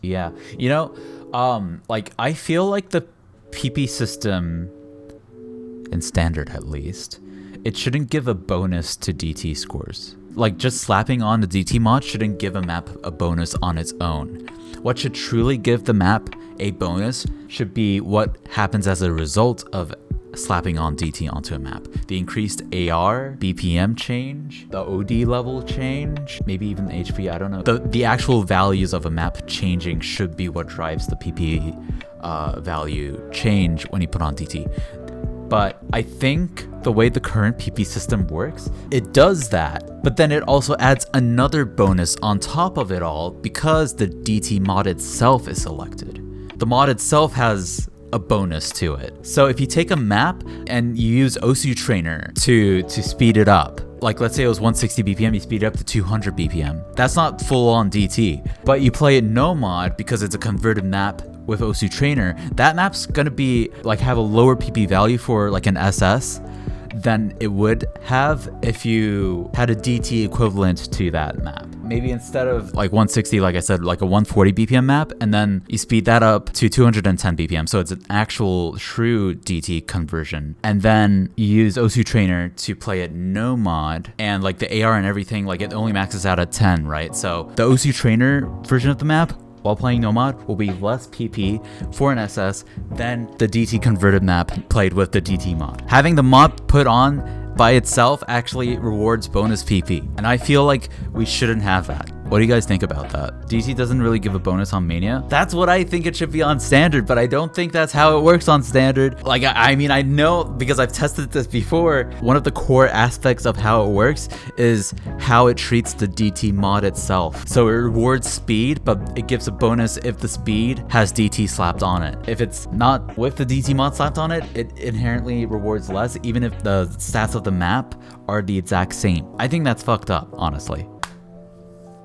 Yeah. You know, like I feel like the PP system, in standard at least, it shouldn't give a bonus to DT scores. Like just slapping on the DT mod shouldn't give a map a bonus on its own. What should truly give the map a bonus should be what happens as a result of slapping on DT onto a map. The increased AR, BPM change, the OD level change, maybe even the HP, I don't know. The actual values of a map changing should be what drives the PP value change when you put on DT. But I think the way the current PP system works, it does that, but then it also adds another bonus on top of it all because the DT mod itself is selected. The mod itself has a bonus to it. So if you take a map and you use Osu Trainer to speed it up, like let's say it was 160 BPM, you speed it up to 200 BPM. That's not full on DT, but you play it no mod because it's a converted map with Osu Trainer. That map's gonna be like have a lower PP value for like an SS than it would have if you had a DT equivalent to that map. Maybe instead of like 160, like I said, like a 140 BPM map, and then you speed that up to 210 BPM. So it's an actual true DT conversion. And then you use Osu Trainer to play it no mod, and like the AR and everything, like it only maxes out at 10, right? So the Osu Trainer version of the map, while playing no mod, will be less PP for an SS than the DT converted map played with the DT mod. Having the mod put on by itself actually rewards bonus PP, and I feel like we shouldn't have that. What do you guys think about that? DT doesn't really give a bonus on Mania. That's what I think it should be on standard, but I don't think that's how it works on standard. Like, I mean, I know because I've tested this before. One of the core aspects of how it works is how it treats the DT mod itself. So it rewards speed, but it gives a bonus if the speed has DT slapped on it. If it's not with the DT mod slapped on it, it inherently rewards less, even if the stats of the map are the exact same. I think that's fucked up, honestly.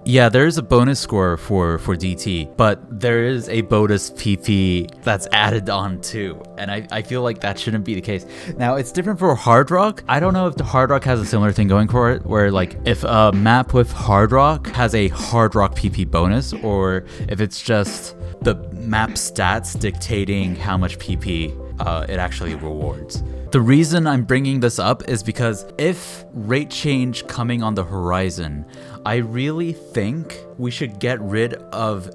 Yeah, there is a bonus score for DT, but there is a bonus PP that's added on too, and I feel like that shouldn't be the case. Now, it's different for Hard Rock. I don't know if the Hard Rock has a similar thing going for it, where like if a map with Hard Rock has a Hard Rock PP bonus, or if it's just the map stats dictating how much PP it actually rewards. The reason I'm bringing this up is because if rate change coming on the horizon, I really think we should get rid of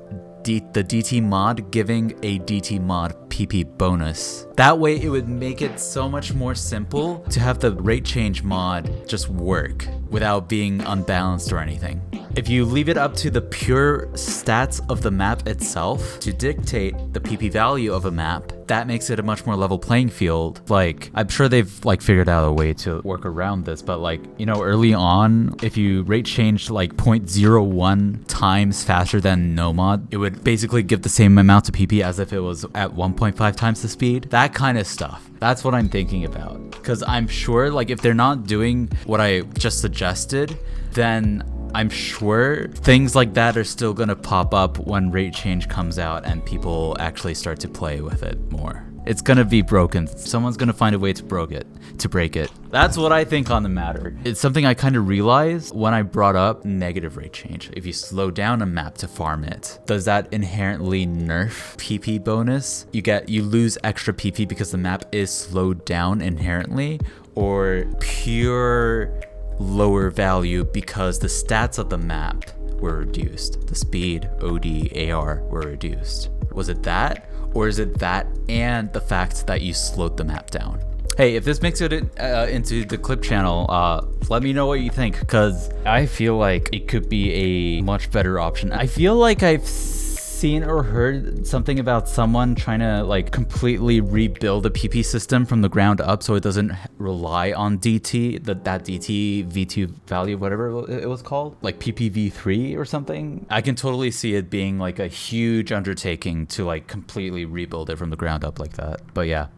the DT mod giving a DT mod PP bonus. That way it would make it so much more simple to have the rate change mod just work without being unbalanced or anything. If you leave it up to the pure stats of the map itself to dictate the PP value of a map, that makes it a much more level playing field. Like, I'm sure they've like figured out a way to work around this, but like, you know, early on, if you rate changed like 0.01 times faster than no mod, it would basically give the same amount of PP as if it was at 1.5 times the speed. That kind of stuff. That's what I'm thinking about. Because I'm sure like if they're not doing what I just suggested, then I'm sure things like that are still gonna pop up when rate change comes out and people actually start to play with it more. It's gonna be broken. Someone's gonna find a way to break it. That's what I think on the matter. It's something I kind of realized when I brought up negative rate change. If you slow down a map to farm it, does that inherently nerf PP bonus? You lose extra PP because the map is slowed down inherently, or pure lower value because the stats of the map were reduced. The speed, OD, AR were reduced. Was it that? Or is it that and the fact that you slowed the map down? Hey, if this makes it into the clip channel, let me know what you think, because I feel like it could be a much better option. I feel like I've seen or heard something about someone trying to like completely rebuild a PP system from the ground up so it doesn't rely on DT, that DT V2 value, whatever it was called, like PPV3 or something. I can totally see it being like a huge undertaking to like completely rebuild it from the ground up like that. But yeah.